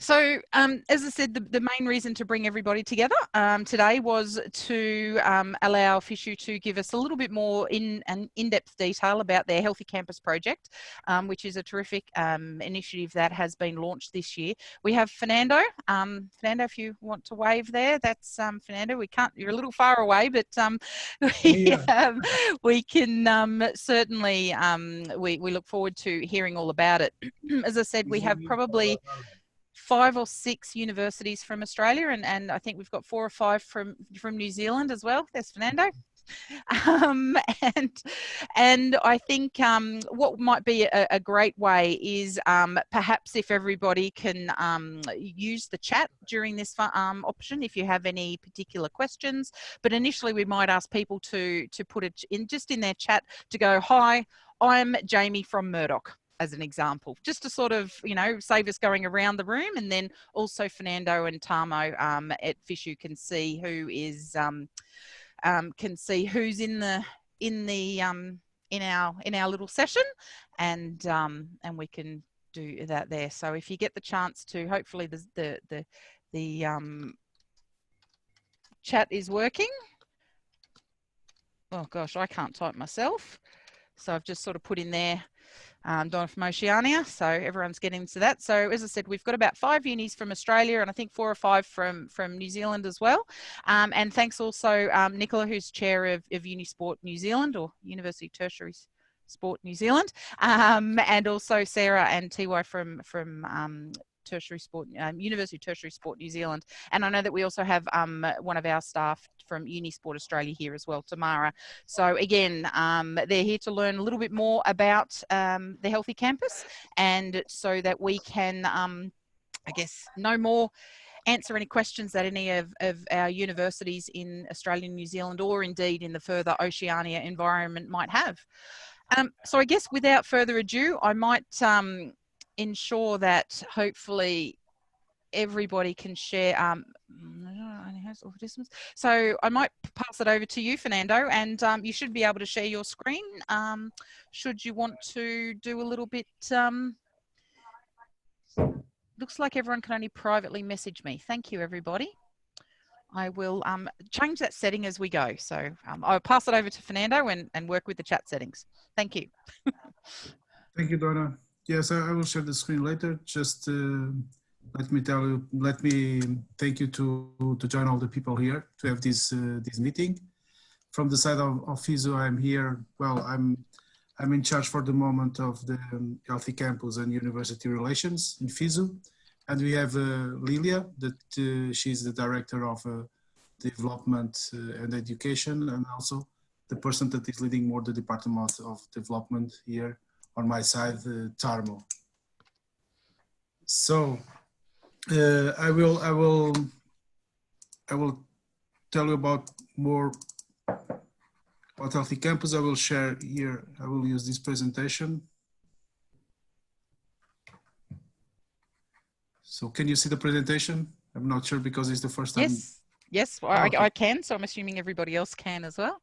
So, as I said, the main reason to bring everybody together today was to allow FISU to give us a little bit more in-depth detail about their Healthy Campus project, which is a terrific initiative that has been launched this year. We have Fernando. Fernando, if you want to wave there, that's Fernando. We can't, you're a little far away, but we can certainly, we look forward to hearing all about it. As I said, we have probably 5 or 6 universities from Australia, and I think we've got 4 or 5 from New Zealand as well. There's Fernando. And I think what might be a great way is perhaps if everybody can use the chat during this option if you have any particular questions. But initially we might ask people to put it in just in their chat to go, "Hi, I'm Jamie from Murdoch," as an example, just to sort of, you know, save us going around the room. And then also Fernando and Tamo at FISU can see who is can see who's in our little session, and we can do that there. So if you get the chance to, hopefully the chat is working. Oh gosh, I can't type myself, so I've just sort of put in there Donna from Oceania, so everyone's getting to that. So as I said, we've got about 5 unis from Australia, and I think 4 or 5 from New Zealand as well. And thanks also Nicola, who's chair of Unisport New Zealand, or University Tertiary Sport New Zealand, and also Sarah and Tiwai from Tertiary Sport, University Tertiary Sport New Zealand. And I know that we also have one of our staff from Unisport Australia here as well, Tamara. So again, they're here to learn a little bit more about the Healthy Campus, and so that we can, I guess, know more, answer any questions that any of our universities in Australia and New Zealand, or indeed in the further Oceania environment, might have. So I guess without further ado, I might ensure that hopefully everybody can share. So I might pass it over to you, Fernando, and you should be able to share your screen. Should you want to do a little bit, looks like everyone can only privately message me. Thank you, everybody. I will change that setting as we go. So I'll pass it over to Fernando and work with the chat settings. Thank you. Thank you, Donna. Yes, I will share the screen later. Just let me thank you to join all the people here to have this meeting. From the side of FISU, I'm here. Well, I'm in charge for the moment of the Healthy Campus and University Relations in FISU. And we have Lilia, that she's the Director of Development and Education, and also the person that is leading more the Department of Development here on my side, Tarmo. So I will tell you about more about Healthy Campus. I will share here. I will use this presentation. So can you see the presentation? I'm not sure because it's the first time. Yes, okay. I can. So I'm assuming everybody else can as well.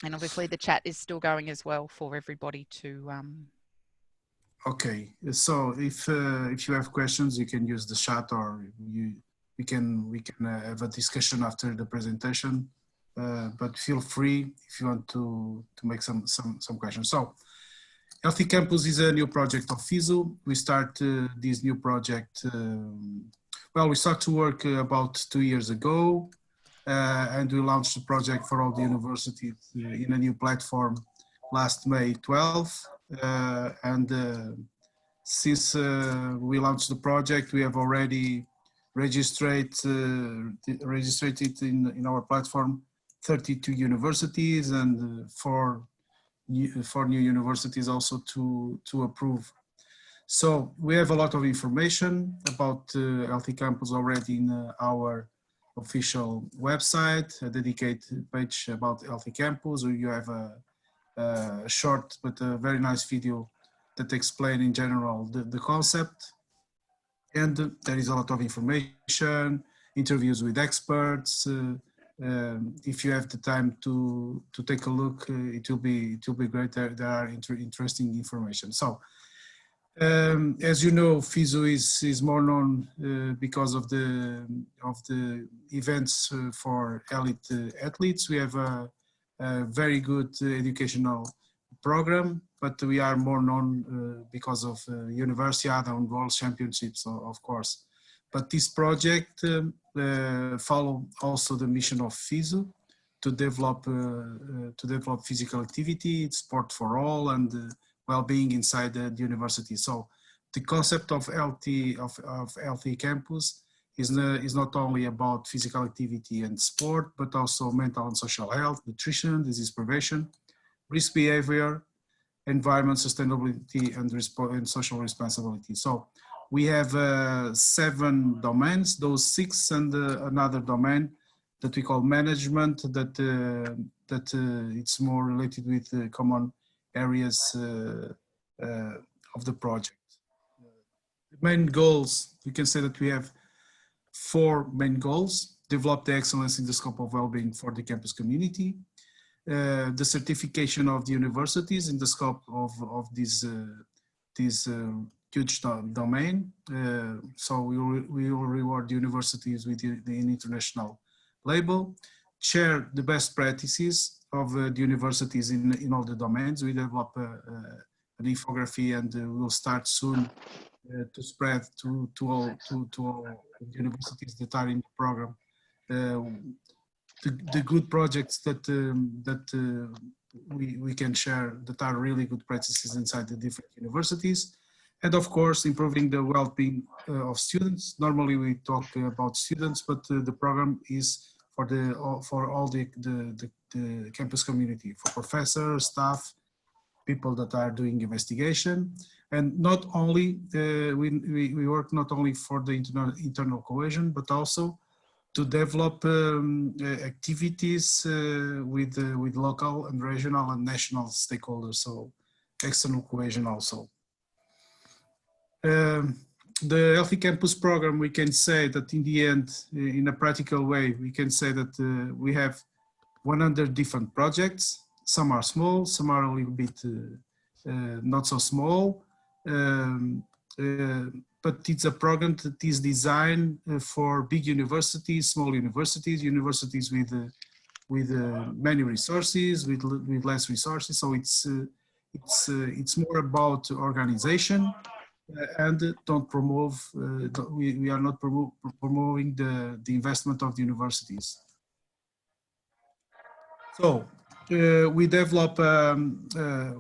And obviously the chat is still going as well for everybody to. Okay, so if you have questions, you can use the chat, or we can have a discussion after the presentation. But feel free if you want to make some questions. So, Healthy Campus is a new project of FISU. We start this new project. Well, we start to work about 2 years ago. And we launched the project for all the universities in a new platform last May 12th. Since we launched the project, we have already registered it in our platform 32 universities, and 4 new universities also to approve. So we have a lot of information about Healthy Campus already in our official website, a dedicated page about Healthy Campus, where you have a short but a very nice video that explains in general the concept. And there is a lot of information, interviews with experts. If you have the time to take a look, it will be great. There are interesting information. So As you know, FISU is more known because of the events for elite athletes. We have a very good educational program, but we are more known because of Universiade and World Championships, of course. But this project follow also the mission of FISU to develop physical activity, sport for all, and well-being inside the university. So the concept of healthy campus is not only about physical activity and sport, but also mental and social health, nutrition, disease prevention, risk behavior, environment sustainability, and social responsibility. So we have 7 domains, those 6 and another domain that we call management, that it's more related with common areas of the project. The main goals, we can say that we have 4 main goals: develop the excellence in the scope of well-being for the campus community, the certification of the universities in the scope of this huge domain. So we will reward the universities with an international label, share the best practices of the universities in all the domains. We develop an infography, and we'll start soon to spread to all universities that are in the program the good projects that we can share that are really good practices inside the different universities. And of course, improving the well-being of students. Normally we talk about students, but the program is for all the campus community, for professors, staff, people that are doing investigation. And not only, we work not only for the internal cohesion, but also to develop activities with local and regional and national stakeholders, so external cohesion also. The Healthy Campus program, we can say that in the end, in a practical way, we can say that we have 100 different projects. Some are small, some are a little bit not so small. But it's a program that is designed for big universities, small universities, universities with many resources, with less resources. So it's more about organization, and don't promote. We are not promoting the investment of the universities. So we develop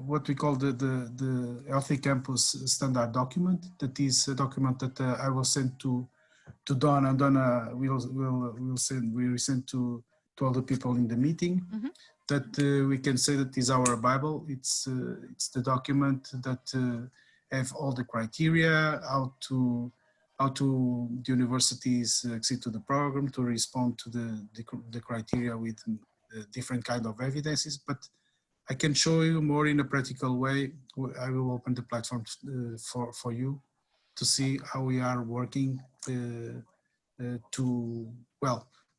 what we call the Healthy Campus standard document. That is a document that I will send to Donna, and Donna will send to all the people in the meeting. Mm-hmm. That we can say that is our Bible. It's the document that have all the criteria, how to the universities accede to the program, to respond to the criteria with different kind of evidences. But I can show you more in a practical way. I will open the platform for you to see how we are working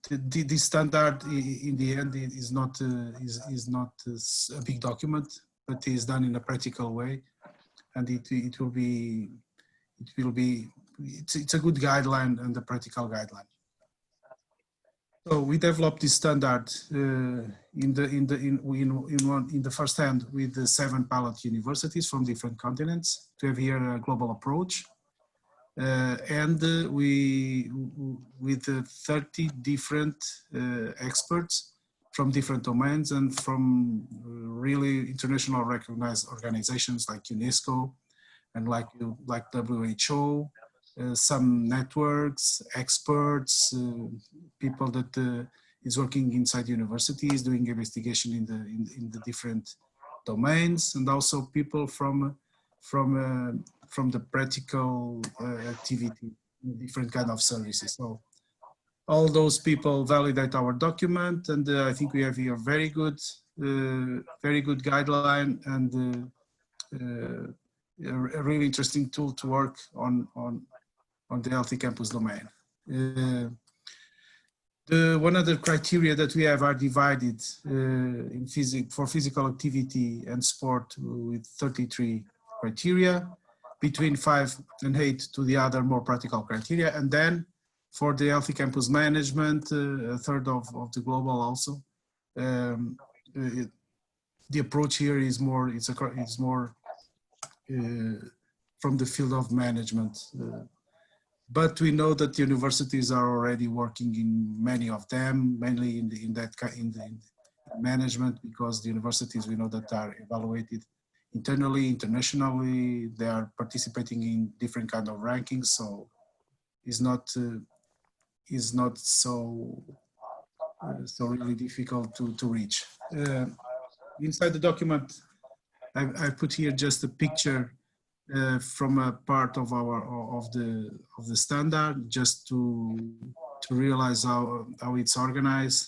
this standard in the end is not a big document, but is done in a practical way, and it's a good guideline and a practical guideline. So we developed this standard in the first hand with the 7 pilot universities from different continents to have here a global approach, and with 30 different experts from different domains and from really international recognized organizations like UNESCO and like WHO. Some networks, experts, people that is working inside universities, doing investigation in the different domains, and also people from the practical activity, different kind of services. So all those people validate our document, and I think we have here very good guideline and a really interesting tool to work on the Healthy Campus domain. One other criteria that we have are divided for physical activity and sport with 33 criteria. between 5 and 8 to the other more practical criteria. And then for the healthy campus management, a third of the global also. The approach here is more, it's more from the field of management. But we know that universities are already working in many of them, mainly in the management, because the universities we know that are evaluated internally, internationally. They are participating in different kind of rankings, so it's not so really difficult to reach. Inside the document, I put here just a picture from a part of the standard, just to realize how it's organized.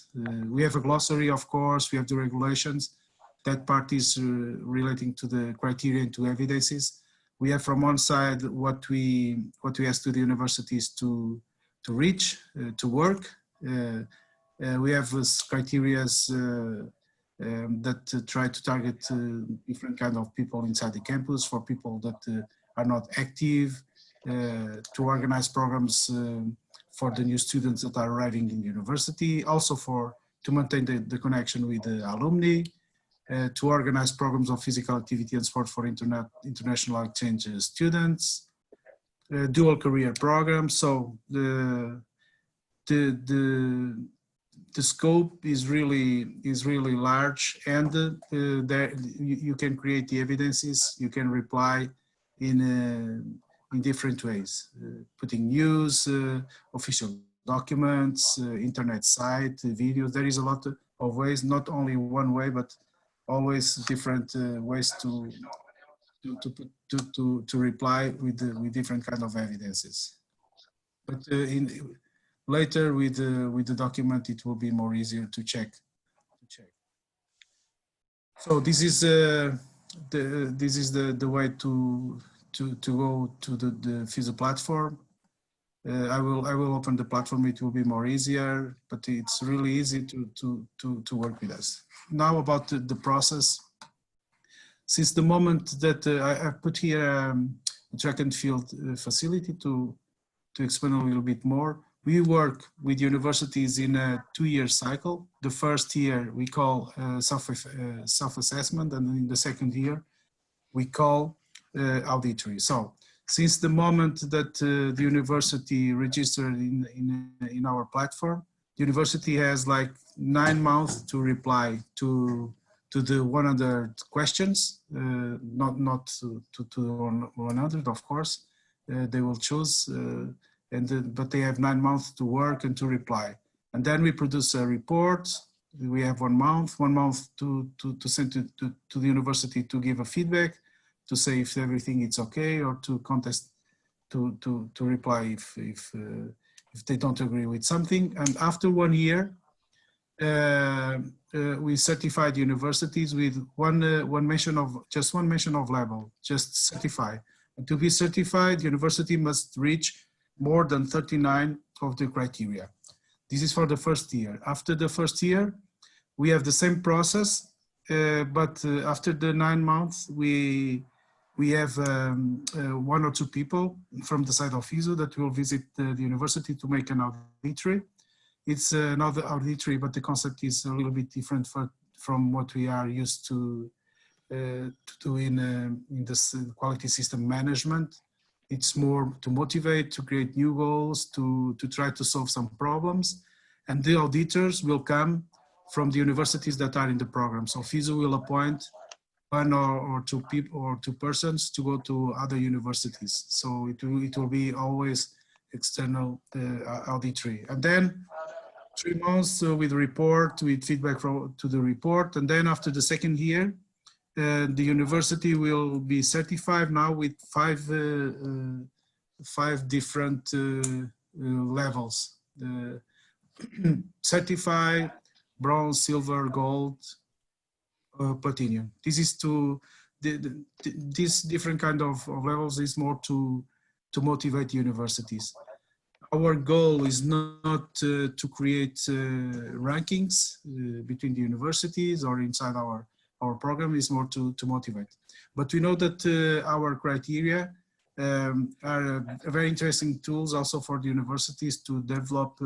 We have a glossary, of course. We have the regulations. That part is relating to the criteria and to evidences. We have from one side what we ask to the universities to reach, to work. We have criteria that try to target different kind of people inside the campus, for people that are not active, to organize programs for the new students that are arriving in the university, also to maintain the connection with the alumni, to organize programs of physical activity and sport for international exchange students, dual career programs. So the scope is really large, and there you can create the evidences. You can reply in different ways, putting news, official documents, internet site, videos. There is a lot of ways, not only one way, but always different ways to reply with different kind of evidences. But later with the document, it will be more easier to check. So this is the way to go to the FISU platform. I will open the platform. It will be more easier, but it's really easy to work with us. Now about the process. Since the moment that I put here a track and field facility to explain a little bit more. We work with universities in a 2-year cycle. The first year we call self-assessment, and in the second year we call auditory. So since the moment that the university registered in our platform, the university has like 9 months to reply to the 100 questions, not to 100, of course. They will choose, but they have 9 months to work and to reply. And then we produce a report. We have 1 month to send to the university to give a feedback, to say if everything is okay, or to contest, to reply if they don't agree with something. And after 1 year, we certify the universities with one mention of level, just certify. And to be certified, the university must reach more than 39 of the criteria. This is for the first year. After the first year, we have the same process, but after the 9 months, we have 1 or 2 people from the side of FISU that will visit the university to make an auditory. It's another auditory, but the concept is a little bit different from what we are used to do in this quality system management. It's more to motivate, to create new goals, to try to solve some problems. And the auditors will come from the universities that are in the program. So FISU will appoint 1 or 2 people or 2 persons to go to other universities. So it will be always external auditory. And then 3 months with report, with feedback to the report. And then after the second year, the university will be certified now with 5 different levels. Certified, bronze, silver, gold, platinum. This is this different kind of levels is more to motivate universities. Our goal is not to create rankings between the universities or inside our program, is more to motivate. But we know that our criteria are very interesting tools also for the universities to develop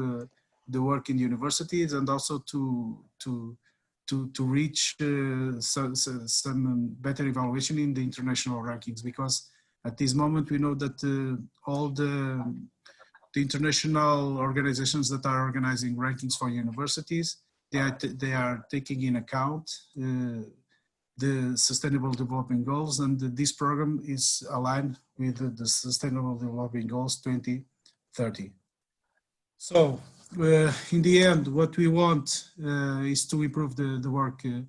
the work in the universities, and also to reach some better evaluation in the international rankings, because at this moment we know that all the international organizations that are organizing rankings for universities, they are taking in account the Sustainable Development Goals, and this program is aligned with the Sustainable Development Goals 2030. So in the end, what we want is to improve the work, to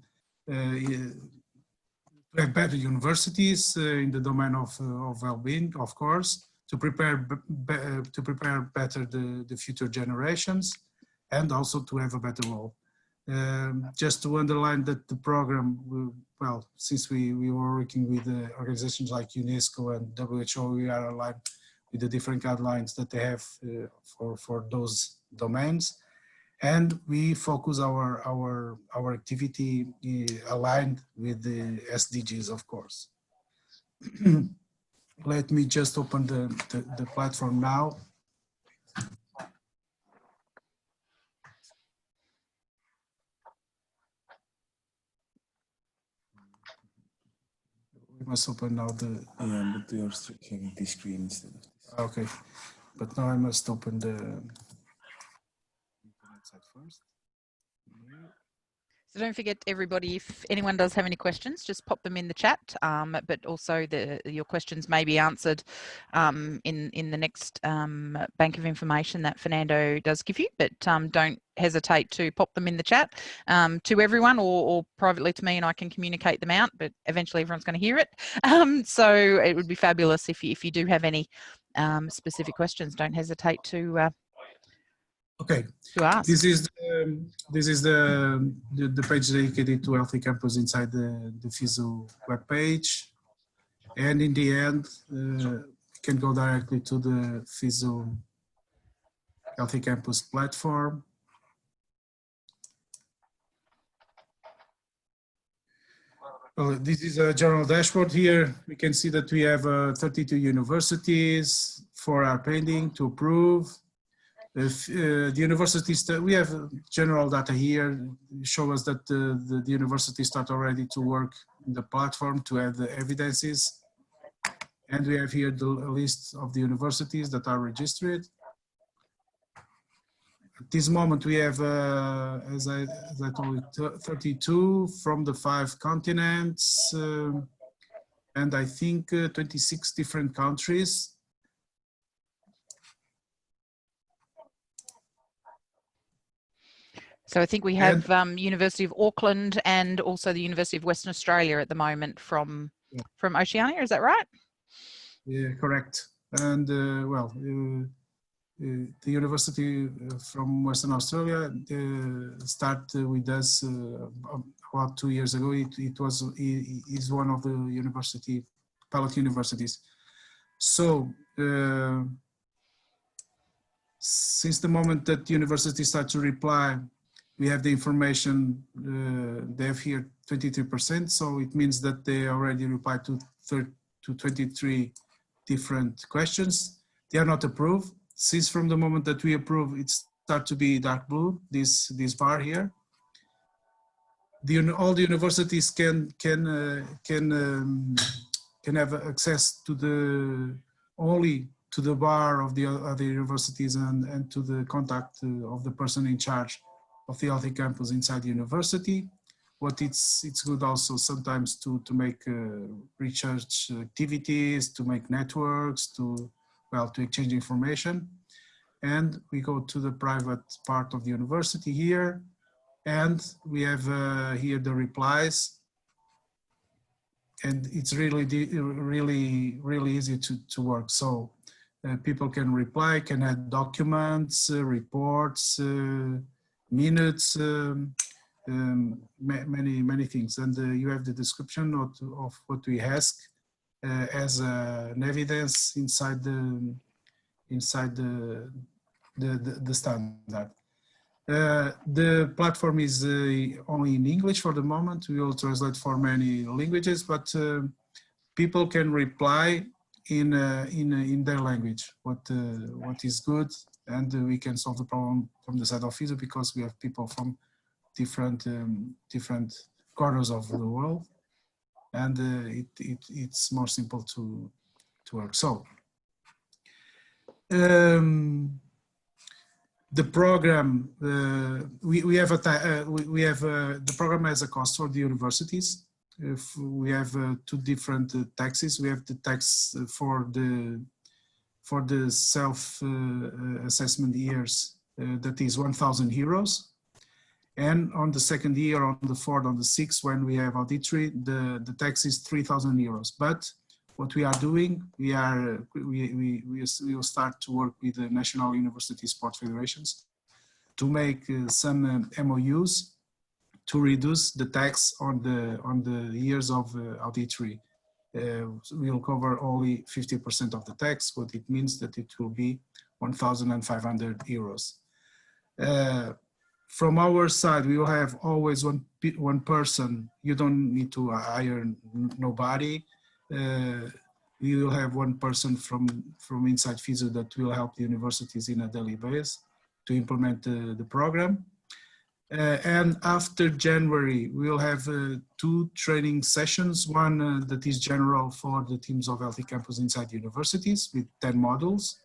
have better universities in the domain of well-being, of course, to prepare better the future generations, and also to have a better role. Just to underline that the program, well, since we were working with organizations like UNESCO and WHO, we are aligned with the different guidelines that they have for those domains, and we focus our activity aligned with the SDGs, of course. Let me just open the platform now. We must open now the... Yeah, but you're sharing the screen instead of this. Okay, but now I must open the internet site first. So don't forget, everybody, if anyone does have any questions, just pop them in the chat. But also your questions may be answered in the next bank of information that Fernando does give you. But don't hesitate to pop them in the chat to everyone, or privately to me, and I can communicate them out. But eventually, everyone's going to hear it. So it would be fabulous if you do have any specific questions. Don't hesitate to. Okay, this is the page dedicated to Healthy Campus inside the FISU webpage, and in the end, you can go directly to the FISU Healthy Campus platform. Well, this is a general dashboard here. We can see that we have 32 universities, 4 are pending to approve. The universities, we have general data here, show us that the universities start already to work in the platform to have the evidences. And we have here the list of the universities that are registered. At this moment, we have, as I told you, 32 from the 5 continents, and I think 26 different countries. So I think we have University of Auckland and also the University of Western Australia at the moment from Oceania. Is that right? Yeah, correct. And well, the university from Western Australia started with us about 2 years ago. It is one of the pilot universities. So since the moment that universities start to reply, we have the information, they have here 23%, so it means that they already replied to 23 different questions. They are not approved. Since from the moment that we approve, it starts to be dark blue, this bar here. All the universities can have access to only to the bar of the other universities and to the contact of the person in charge of the Healthy Campus inside the university. What it's good also sometimes to make research activities, to make networks, to exchange information. And we go to the private part of the university here, and we have here the replies. And it's really easy to work. So people can reply, can add documents, reports, minutes, many things. And you have the description of what we ask as an evidence inside the standard. The platform is only in English for the moment. We will translate for many languages, but people can reply in their language what is good, and we can solve the problem from the side of FISU because we have people from different corners of the world, and it's more simple to work. So the program we have the program has a cost for the universities. If we have two different taxes. We have the tax for the self assessment years that is 1,000 euros. And on the second year, on the fourth, on the sixth, when we have auditory, the tax is 3,000 euros. But what we are doing, we will start to work with the National University Sport Federations to make some MOUs to reduce the tax on the years of auditory. We'll cover only 50% of the tax, but it means that it will be 1,500 euros. From our side, we will have always one person. You don't need to hire nobody. We will have one person from inside FISU that will help the universities in a daily basis to implement the program. And after January, we'll have two training sessions. One that is general for the teams of Healthy Campus inside universities with 10 modules.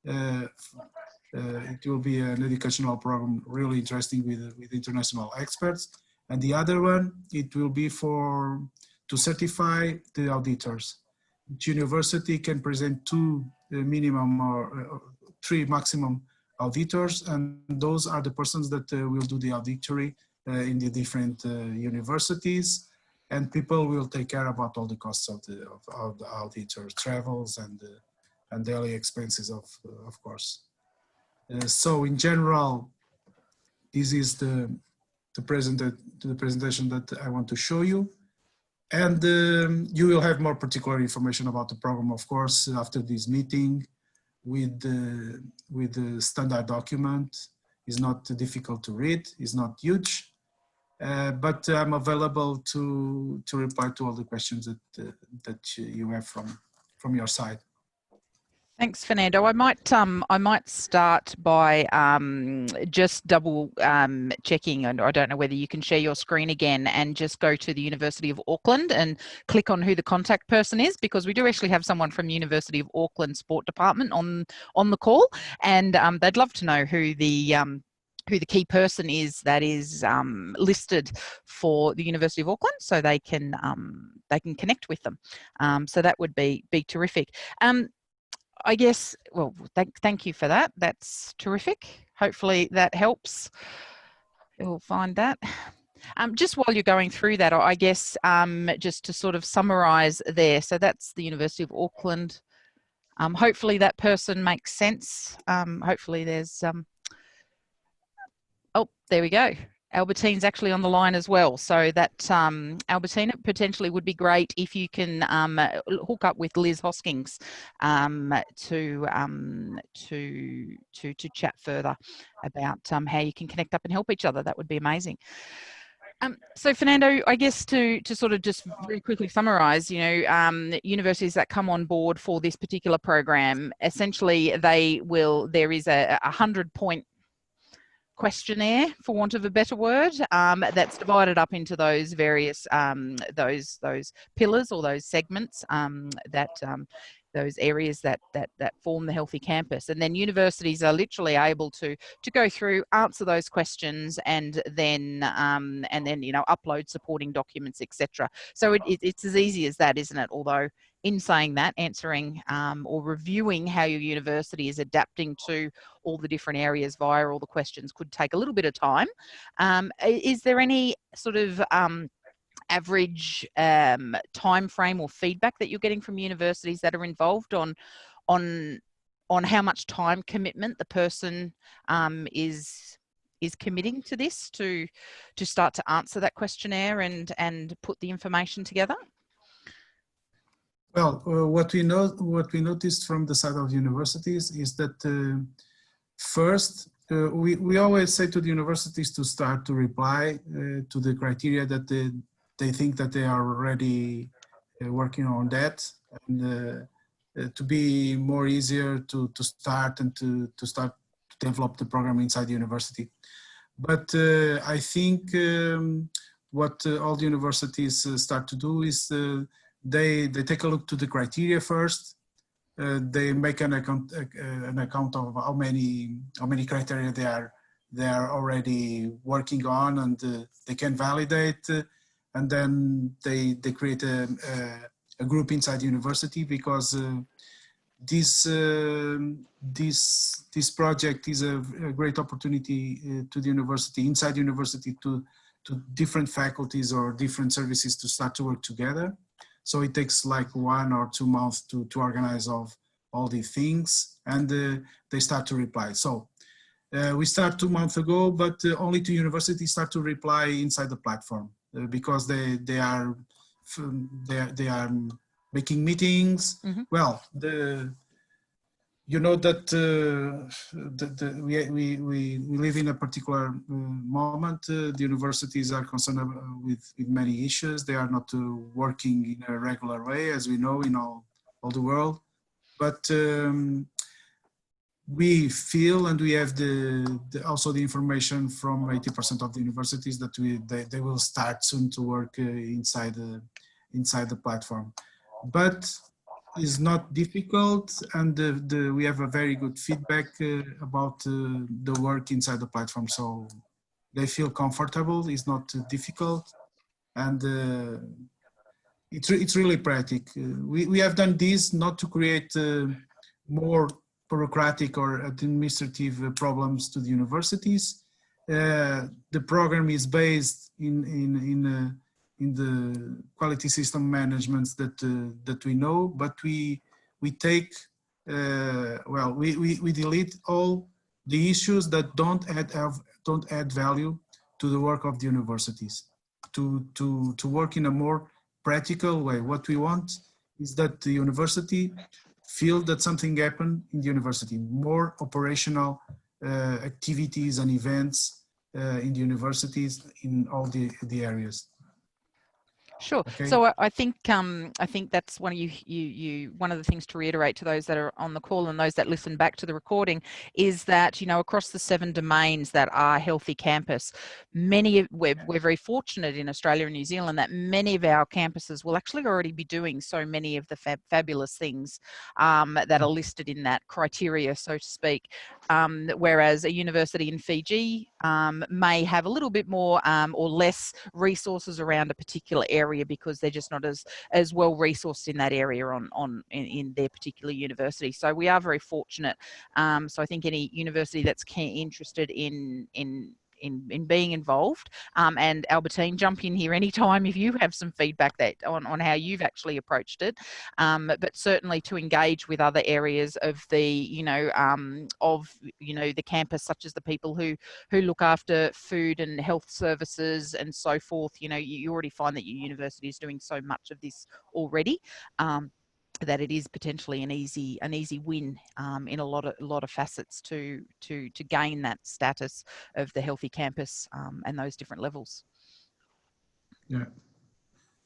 It will be an educational program, really interesting with international experts. And the other one, it will be to certify the auditors. Each university can present two minimum or three maximum auditors, and those are the persons that will do the auditory in the different universities, and people will take care about all the costs of the auditor, travels and daily expenses of course. So in general, this is the presentation that I want to show you. And you will have more particular information about the program, of course, after this meeting with the standard document. It's not difficult to read, it's not huge, but I'm available to reply to all the questions that you have from your side. Thanks, Fernando. I might start by just double checking, and I don't know whether you can share your screen again and just go to the University of Auckland and click on who the contact person is, because we do actually have someone from University of Auckland Sport Department on the call, and they'd love to know who the key person is that is listed for the University of Auckland, so they can connect with them. So that would be terrific. I guess, well, thank you for that. That's terrific. Hopefully that helps. You'll find that. Just while you're going through that, I guess just to sort of summarise there. So that's the University of Auckland. Hopefully that person makes sense. Hopefully there's, oh, there we go. Albertine's actually on the line as well, so that Albertine, potentially would be great if you can hook up with Liz Hoskins to chat further about how you can connect up and help each other. That would be amazing. So Fernando, I guess to sort of just very quickly summarise, universities that come on board for this particular program, essentially there is a 100-point questionnaire, for want of a better word, that's divided up into those various those pillars or those segments those areas that form the healthy campus, and then universities are literally able to go through, answer those questions, and then upload supporting documents, etc. So it's as easy as that, isn't it? Although in saying that, answering or reviewing how your university is adapting to all the different areas via all the questions could take a little bit of time. Is there any sort of average time frame or feedback that you're getting from universities that are involved on how much time commitment the person is committing to this to start to answer that questionnaire and put the information together? Well, what we noticed from the side of universities is that first, we always say to the universities to start to reply to the criteria that they think that they are already working on that, and to be more easier to start and to start to develop the program inside the university. But I think what all the universities start to do is they take a look to the criteria first. They make an account of how many criteria they are already working on, and they can validate, and then they create a group inside the university, because this project is a great opportunity to the university, inside the university, to different faculties or different services to start to work together. So it takes like 1 or 2 months to organize all these things, and they start to reply. So we start 2 months ago, but only 2 universities start to reply inside the platform, because they are making meetings. Mm-hmm. Well, you know that we live in a particular moment. The universities are concerned with many issues. They are not working in a regular way, as we know, in all the world. But we feel, and we have also the information from 80% of the universities, that they will start soon to work inside the platform. But it's not difficult, and we have a very good feedback about the work inside the platform. So they feel comfortable. It's not difficult, and it's really practical. We have done this not to create more bureaucratic or administrative problems to the universities. The program is based in the quality system management that we know, but we take we delete all the issues that don't add value to the work of the universities, to work in a more practical way. What we want is that the university feel that something happened in the university, more operational activities and events in the universities in all the areas. Sure. Okay. So I think that's one of one of the things to reiterate to those that are on the call and those that listen back to the recording is that, you know, across the 7 domains that are Healthy Campus, we're very fortunate in Australia and New Zealand that many of our campuses will actually already be doing so many of the fabulous things that are listed in that criteria, so to speak. Whereas a university in Fiji may have a little bit more or less resources around a particular area, because they're just not as well resourced in that area in their particular university. So we are very fortunate. So I think any university that's interested in being involved, and Albertine, jump in here anytime if you have some feedback on how you've actually approached it, but certainly to engage with other areas of the the campus, such as the people who look after food and health services and so forth. You know, you already find that your university is doing so much of this already. That it is potentially an easy win in a lot of facets to gain that status of the Healthy Campus and those different levels. Yeah.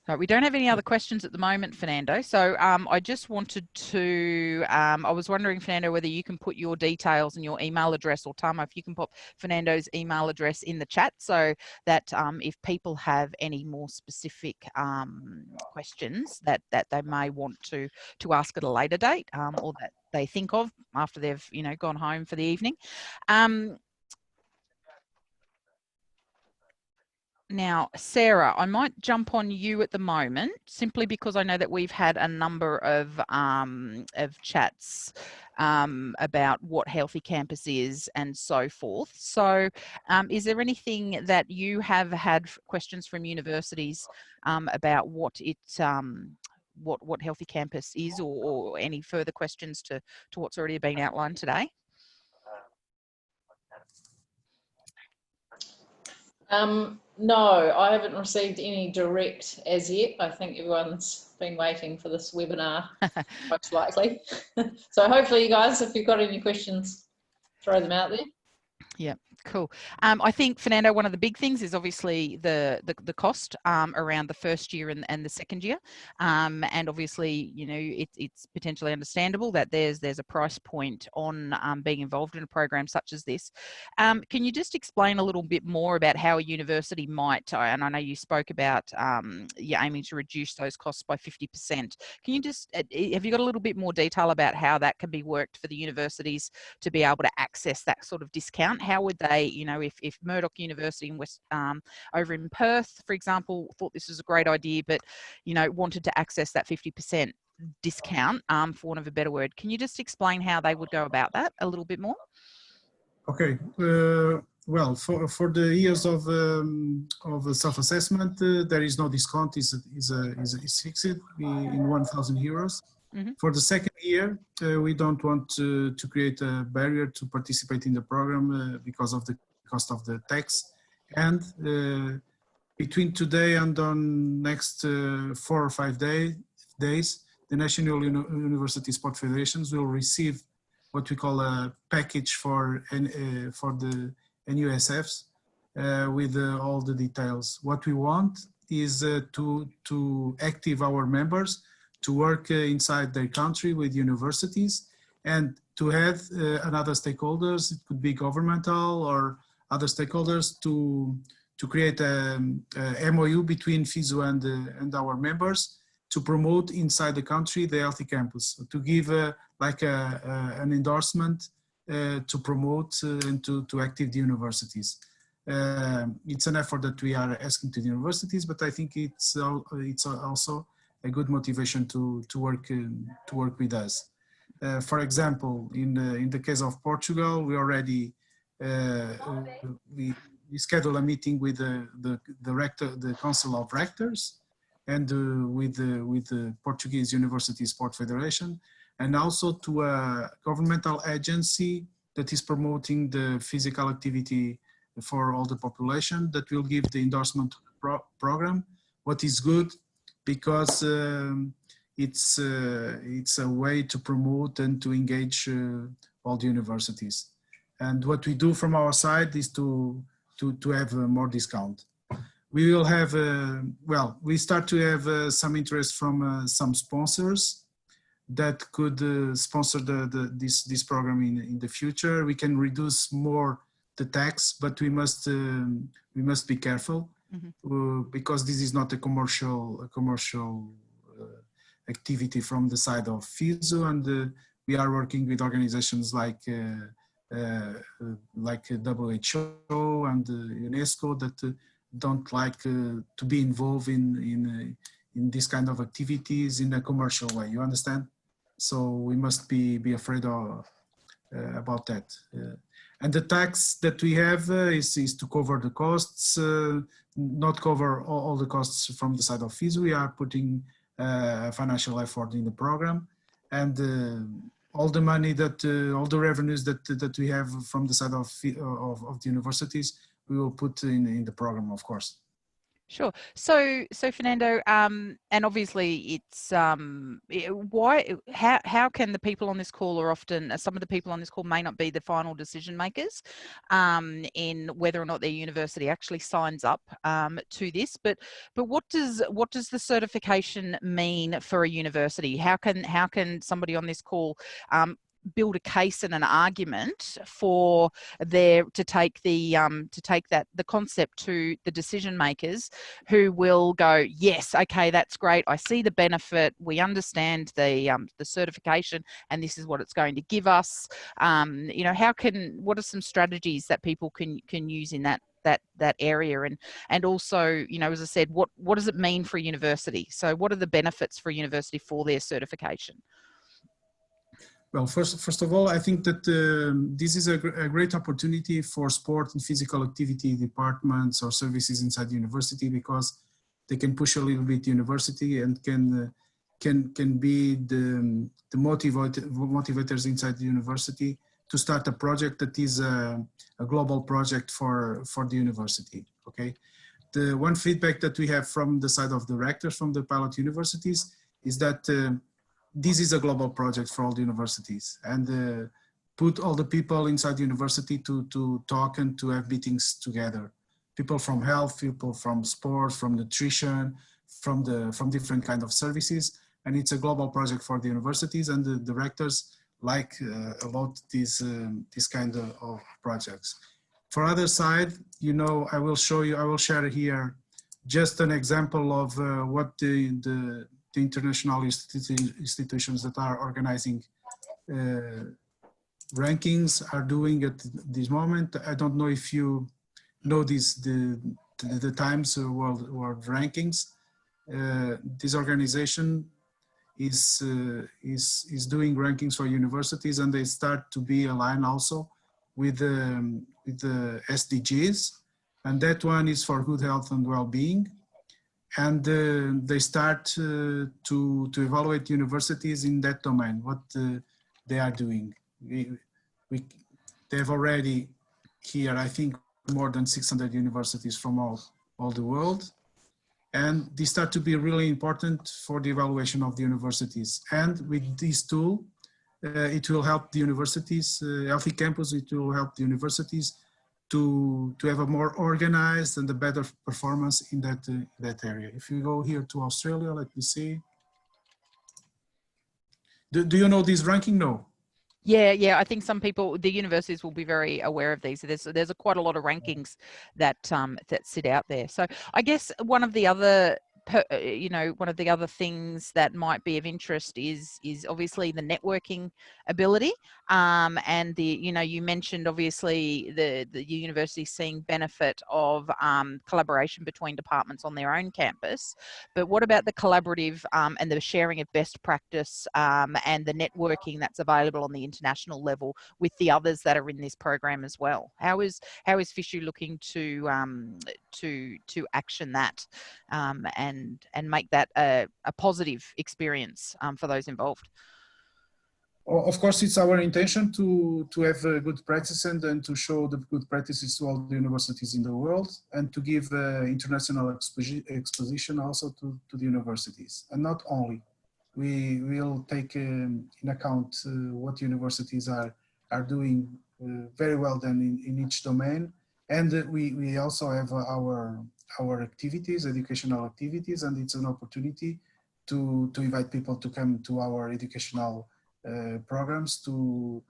So we don't have any other questions at the moment, Fernando. So I just wanted to, I was wondering, Fernando, whether you can put your details and your email address, or Tama, if you can put Fernando's email address in the chat, so that if people have any more specific questions that they may want to ask at a later date, or that they think of after they've, you know, gone home for the evening. Now, Sarah, I might jump on you at the moment, simply because I know that we've had a number of chats about what Healthy Campus is and so forth. So is there anything that you have had questions from universities about what what Healthy Campus is, or any further questions to what's already been outlined today? No, I haven't received any direct as yet. I think everyone's been waiting for this webinar, most likely. So hopefully, you guys, if you've got any questions, throw them out there. Yeah, cool. I think, Fernando, one of the big things is obviously the cost around the first year and the second year, and obviously, you know, it's potentially understandable that there's a price point on being involved in a program such as this. Can you just explain a little bit more about how a university might, and I know you spoke about you're aiming to reduce those costs by 50%. Can you just, have you got a little bit more detail about how that can be worked for the universities to be able to access that sort of discount? How would they, you know, if Murdoch University in over in Perth, for example, thought this was a great idea, but, you know, wanted to access that 50% discount, for want of a better word, can you just explain how they would go about that a little bit more? Okay. Well, for the years of self-assessment, there is no discount. Is fixed in 1,000 euros. Mm-hmm. For the second year, we don't want to create a barrier to participate in the program because of the cost of the tax. And between today and on next 4 or 5 days, the National University Sport Federations will receive what we call a package for the NUSFs with all the details. What we want is to active our members to work inside their country with universities and to have another stakeholders, it could be governmental or other stakeholders, to create a MOU between FISU and our members to promote inside the country the healthy campus, to give like an endorsement to promote and to active the universities. It's an effort that we are asking to the universities, but I think it's also a good motivation to work with us. For example, in the case of Portugal, we already we schedule a meeting with the Council of Rectors and with the Portuguese University Sport Federation, and also to a governmental agency that is promoting the physical activity for all the population, that will give the endorsement program. What is good, because it's a way to promote and to engage all the universities. And what we do from our side is to have more discount. We will have, well, we start to have some interest from some sponsors that could sponsor this program in the future. We can reduce more the tax, but we must be careful. Mm-hmm. Because this is not a commercial activity from the side of FISU, and we are working with organizations like WHO and UNESCO that don't like to be involved in this kind of activities in a commercial way. You understand? So we must be afraid of about that. And the tax that we have is to cover the costs, not cover all the costs from the side of FISU. We are putting financial effort in the program, and all the money that, all the revenues that we have from the side of the universities, we will put in the program, of course. Sure. So Fernando, and obviously it's how can the people on this call, or often some of the people on this call may not be the final decision makers in whether or not their university actually signs up to this, but what does the certification mean for a university? How can somebody on this call build a case and an argument for to take the concept to the decision makers, who will go, yes, okay, that's great, I see the benefit, we understand the certification, and this is what it's going to give us. You know, what are some strategies that people can use in that area, and also, you know, as I said, what does it mean for a university? So what are the benefits for a university for their certification? Well, first of all, I think that this is a great opportunity for sport and physical activity departments or services inside the university, because they can push a little bit the university and can be the motivators inside the university to start a project that is a global project for the university. Okay, the one feedback that we have from the side of the rectors from the pilot universities is that this is a global project for all the universities, and put all the people inside the university to talk and to have meetings together. People from health, people from sports, from nutrition, from different kind of services. And it's a global project for the universities, and the directors like a lot this kind of projects. For other side, you know, I will share here just an example of what the international institutions that are organizing rankings are doing at this moment. I don't know if you know the Times World Rankings. This organization is doing rankings for universities, and they start to be aligned also with the SDGs, and that one is for good health and well-being. And they start to evaluate universities in that domain, what they are doing. They've already here, I think, more than 600 universities from all the world. And they start to be really important for the evaluation of the universities. And with this tool, it will help the universities, Healthy Campus, it will help the universities to have a more organized and a better performance in that area. If you go here to Australia, let me see. Do you know this ranking? No. Yeah. I think some people, the universities will be very aware of these. So there's quite a lot of rankings that that sit out there. So I guess one of the other things that might be of interest is obviously the networking ability, and you mentioned obviously the university seeing benefit of collaboration between departments on their own campus, but what about the collaborative and the sharing of best practice and the networking that's available on the international level with the others that are in this program as well? How is FISU looking to action that and make that a positive experience for those involved? Of course, it's our intention to have good practices and to show the good practices to all the universities in the world, and to give international exposition also to the universities. And not only, we will take in account what universities are doing very well then in each domain. And we also have our activities, educational activities, and it's an opportunity to invite people to come to our educational programs to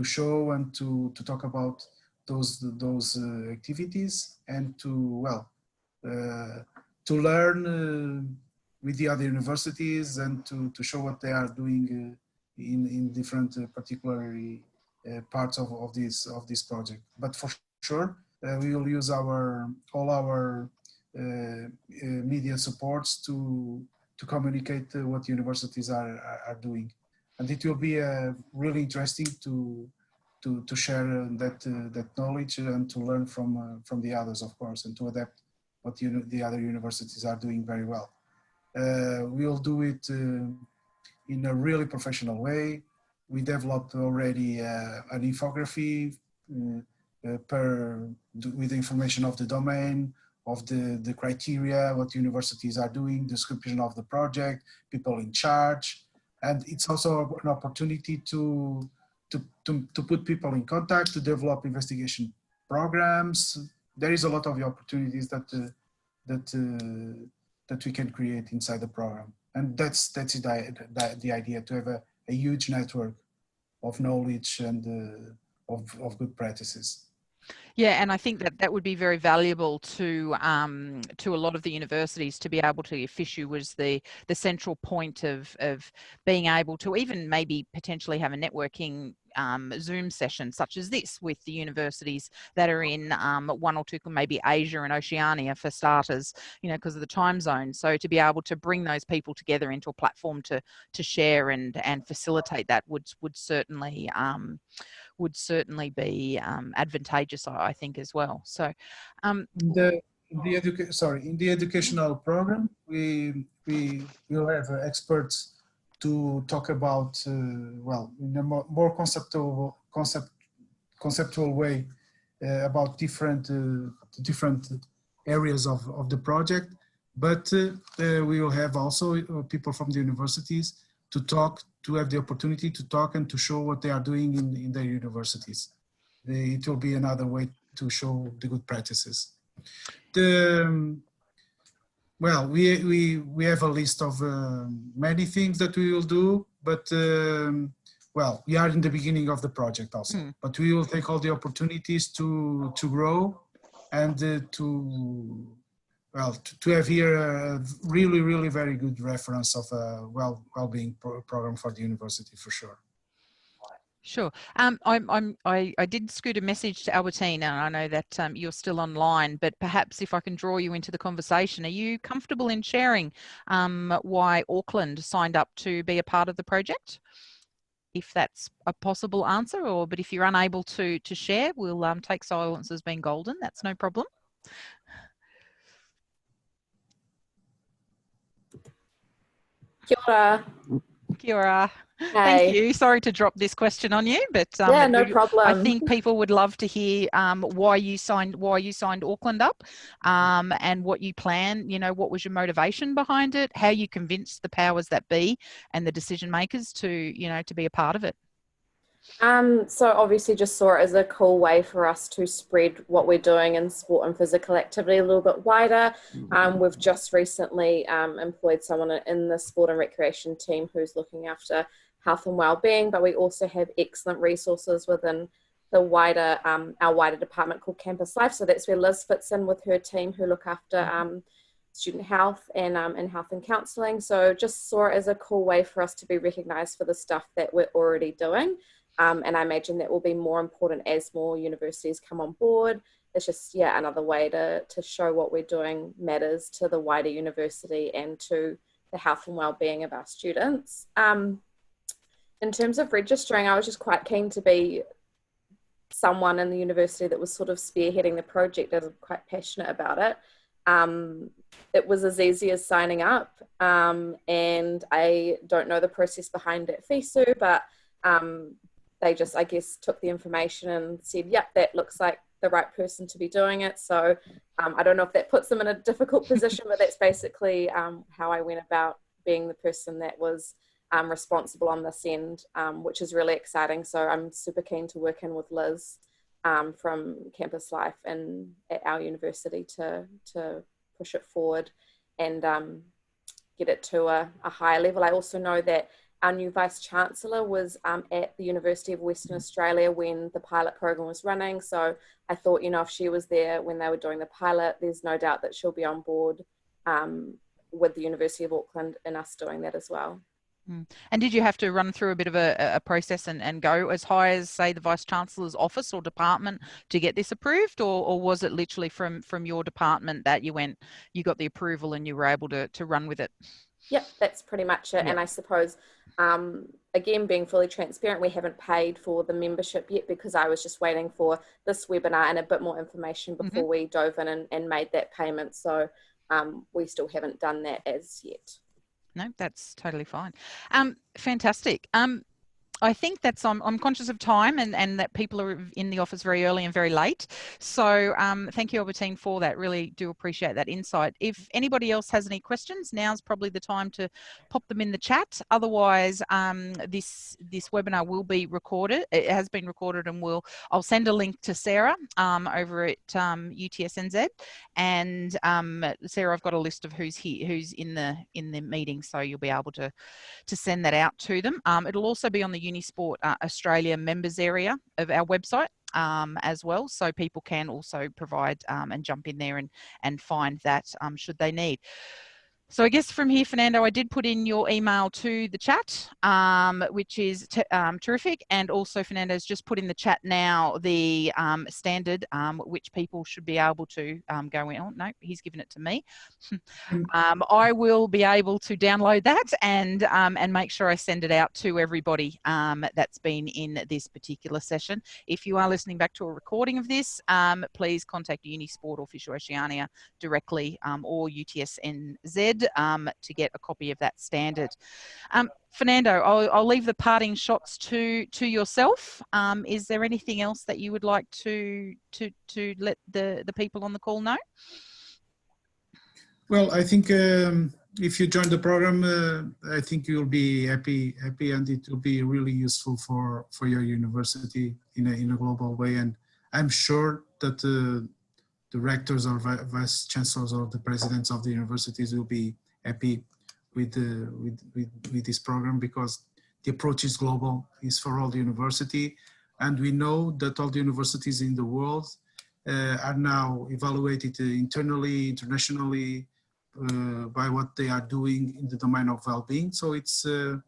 show and to talk about those activities, and to learn with the other universities, and to show what they are doing in different particular parts of this project. But for sure, we will use all our media supports to communicate what universities are doing, and it will be really interesting to share that knowledge and to learn from the others, of course, and to adapt what the other universities are doing very well. We will do it in a really professional way. We developed already an infography with the information of the domain, of the criteria, what universities are doing, description of the project, people in charge. And it's also an opportunity to put people in contact, to develop investigation programs. There is a lot of opportunities that we can create inside the program. And that's the idea, to have a huge network of knowledge and of good practices. Yeah, and I think that would be very valuable to a lot of the universities, to be able to, if FISU was the central point of being able to even maybe potentially have a networking Zoom session such as this with the universities that are in one or two, maybe Asia and Oceania for starters, because of the time zone. So to be able to bring those people together into a platform to share and facilitate that would certainly be advantageous, I think, as well. So in the educational program, we will have experts to talk about in a more conceptual way about different areas of the project. But we will have also people from the universities to talk, to have the opportunity to talk and to show what they are doing in their universities. It will be another way to show the good practices. Well, we have a list of many things that we will do, but well, we are in the beginning of the project also. But we will take all the opportunities to grow and to have here a really very good reference of a well-being program for the university for sure. Sure. I did scoot a message to Albertine, and I know that you're still online, but perhaps if I can draw you into the conversation, are you comfortable in sharing why Auckland signed up to be a part of the project? If that's a possible answer, but if you're unable to share, we'll take silence as being golden. That's no problem. Kia ora. Kia ora. Hey. Thank you. Sorry to drop this question on you, but yeah, no problem. I think people would love to hear why you signed Auckland up, and what you plan. You know, what was your motivation behind it? How you convinced the powers that be and the decision makers to be a part of it. So obviously just saw it as a cool way for us to spread what we're doing in sport and physical activity a little bit wider. We've just recently employed someone in the sport and recreation team who's looking after health and well-being, but we also have excellent resources within the wider our wider department called Campus Life. So that's where Liz fits in with her team who look after student health and health and counselling. So just saw it as a cool way for us to be recognised for the stuff that we're already doing. And I imagine that will be more important as more universities come on board. It's just, yeah, another way to show what we're doing matters to the wider university and to the health and well-being of our students. In terms of registering, I was just quite keen to be someone in the university that was sort of spearheading the project, as I'm quite passionate about it. It was as easy as signing up, and I don't know the process behind it at FISU, but they just, I guess, took the information and said, yep, that looks like the right person to be doing it. So I don't know if that puts them in a difficult position, but that's basically how I went about being the person that was responsible on this end, which is really exciting. So I'm super keen to work in with Liz from Campus Life and at our university to push it forward and get it to a higher level. I also know that our new Vice-Chancellor was at the University of Western Australia when the pilot program was running. So I thought, if she was there when they were doing the pilot, there's no doubt that she'll be on board with the University of Auckland and us doing that as well. And did you have to run through a bit of a process and go as high as, say, the Vice-Chancellor's office or department to get this approved? Or was it literally from your department that you got the approval and you were able to run with it? Yep, that's pretty much it. Yep. And I suppose, again, being fully transparent, we haven't paid for the membership yet because I was just waiting for this webinar and a bit more information before we dove in and made that payment. So we still haven't done that as yet. No, that's totally fine. Fantastic. I think that's, I'm conscious of time and that people are in the office very early and very late. So thank you, Albertine, for that. Really do appreciate that insight. If anybody else has any questions, now's probably the time to pop them in the chat. Otherwise, this webinar will be recorded. It has been recorded, and I'll send a link to Sarah over at UTSNZ. And Sarah, I've got a list of who's here, who's in the meeting, so you'll be able to send that out to them. It'll also be on the Unisport Australia members area of our website as well, so people can also provide and jump in there and find that should they need. So I guess from here, Fernando, I did put in your email to the chat, which is terrific. And also Fernando's just put in the chat now the standard, which people should be able to go in. Oh, no, he's given it to me. I will be able to download that and make sure I send it out to everybody that's been in this particular session. If you are listening back to a recording of this, please contact Unisport or FISU Oceania directly or UTSNZ to get a copy of that standard. Fernando, I'll leave the parting shots to yourself. Is there anything else that you would like to let the people on the call know? Well, I think if you join the program, I think you'll be happy, and it will be really useful for your university in a global way. And I'm sure that the rectors or vice chancellors or the presidents of the universities will be happy with this program, because the approach is global, is for all the university, and we know that all the universities in the world are now evaluated internally, internationally, by what they are doing in the domain of well-being. So it's a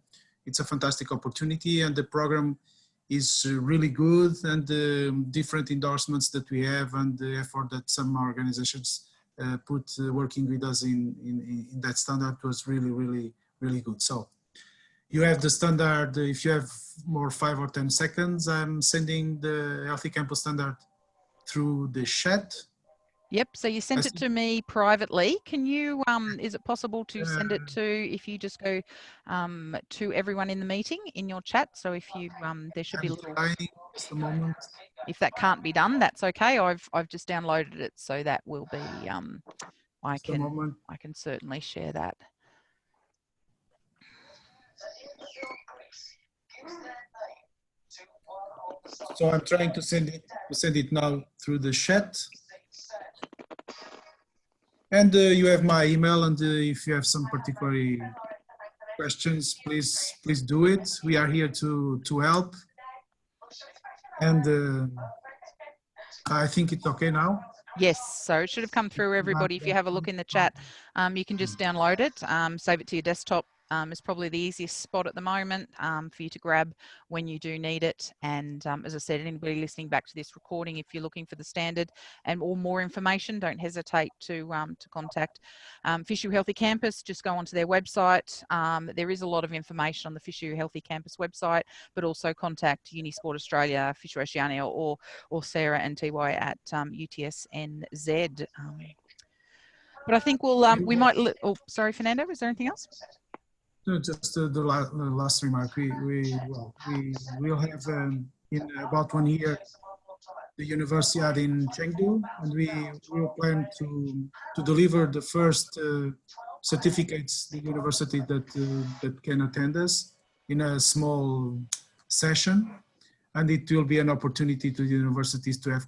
fantastic opportunity, and the program is really good, and the different endorsements that we have and the effort that some organizations put working with us in that standard was really good. So you have the standard. If you have more 5 or 10 seconds, I'm sending the Healthy Campus standard through the chat. Yep. So you sent it to me privately. Can you, is it possible to send it to, if you just go to everyone in the meeting in your chat? So if you, there should be a little, just a moment. If that can't be done, that's okay. I've just downloaded it, so that will be, I can certainly share that. So I'm trying to send it now through the chat. And you have my email, and if you have some particular questions, please do it. We are here to help. And I think it's okay now. Yes, so it should have come through everybody. If you have a look in the chat, you can just download it, save it to your desktop. Is probably the easiest spot at the moment for you to grab when you do need it. And as I said, anybody listening back to this recording, if you're looking for the standard or more information, don't hesitate to contact FISU Healthy Campus. Just go onto their website. There is a lot of information on the FISU Healthy Campus website, but also contact Unisport Australia, FISU Oceania, or Sarah and TY at UTSNZ. But I think we might. Oh, sorry, Fernando. Is there anything else? No, just the last remark. We will have in about 1 year the Universiade in Chengdu, and we will plan to deliver the first certificates the university that can attend us in a small session, and it will be an opportunity to the universities to have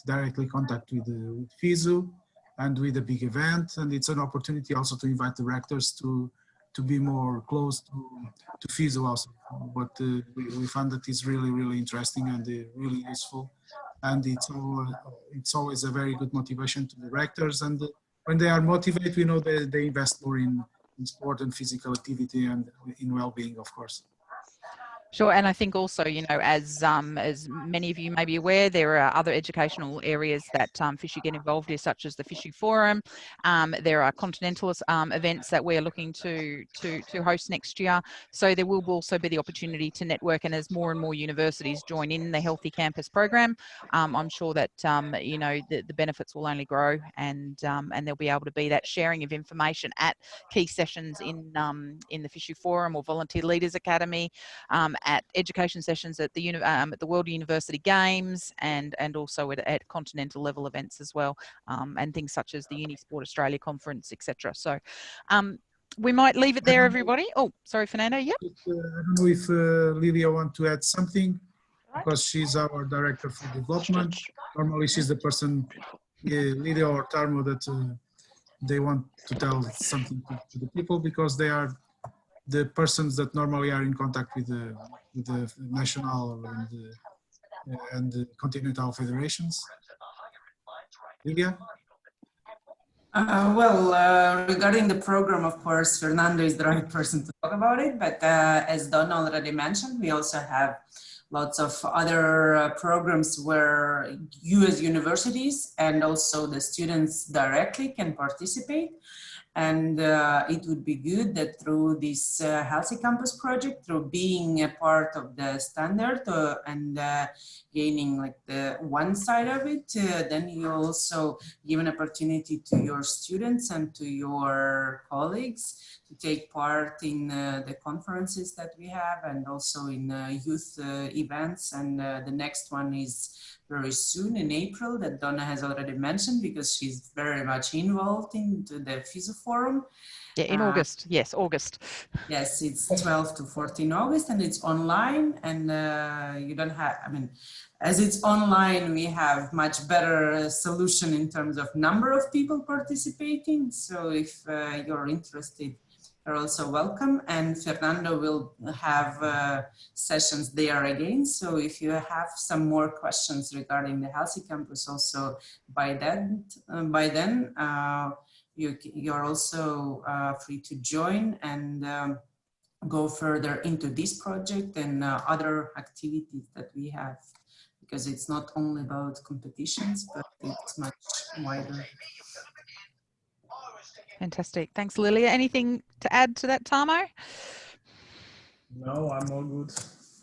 direct contact with FISU and with a big event, and it's an opportunity also to invite the rectors to be more close to FISU also. But we found that it's really interesting and really useful, and it's always a very good motivation to the rectors, and when they are motivated, we know they invest more in sport and physical activity and in well-being, of course. Sure, and I think also, you know, as many of you may be aware, there are other educational areas that FISU get involved in, such as the FISU Forum. There are continental events that we're looking to host next year. So there will also be the opportunity to network, and as more and more universities join in the Healthy Campus program, I'm sure that you know, the benefits will only grow, and there'll be able to be that sharing of information at key sessions in the FISU Forum or Volunteer Leaders Academy. At education sessions at the World University Games, and also at continental level events as well, and things such as the Unisport Australia Conference, etc. So we might leave it there, everybody. Oh, sorry, Fernando. Yep. I don't know if Lilia wants to add something, because she's our director for development. Normally, she's the person, Lilia or Tarmo, that they want to tell something to the people, because they are the persons that normally are in contact with the national and the continental federations. Lilia? Regarding the program, of course, Fernando is the right person to talk about it, but as Don already mentioned, we also have lots of other programs where you as universities and also the students directly can participate. And it would be good that through this Healthy Campus project, through being a part of the standard and gaining like the one side of it, then you also give an opportunity to your students and to your colleagues to take part in the conferences that we have, and also in youth events. And the next one is very soon in April, that Donna has already mentioned, because she's very much involved into the FISU Forum. Yeah, in August. Yes, August. Yes, it's 12 to 14 August and it's online, and you don't have, I mean, as it's online, we have much better solution in terms of number of people participating. So if you're interested, you're also welcome. And Fernando will have sessions there again. So if you have some more questions regarding the Healthy Campus also by then, you're also free to join and go further into this project and other activities that we have, because it's not only about competitions, but it's much wider. Fantastic. Thanks, Lilia. Anything to add to that, Tamo? No, I'm all good.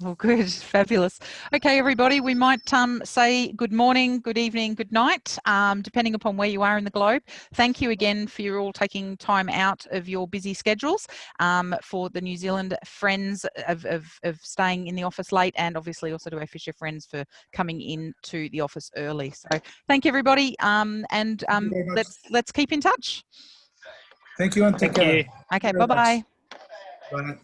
Oh, good. Fabulous. Okay, everybody, we might say good morning, good evening, good night, depending upon where you are in the globe. Thank you again for you all taking time out of your busy schedules, for the New Zealand friends of staying in the office late, and obviously also to our FISU friends for coming in to the office early. So thank you, everybody, and let's keep in touch. Thank you and take care. Okay, bye-bye. Bye.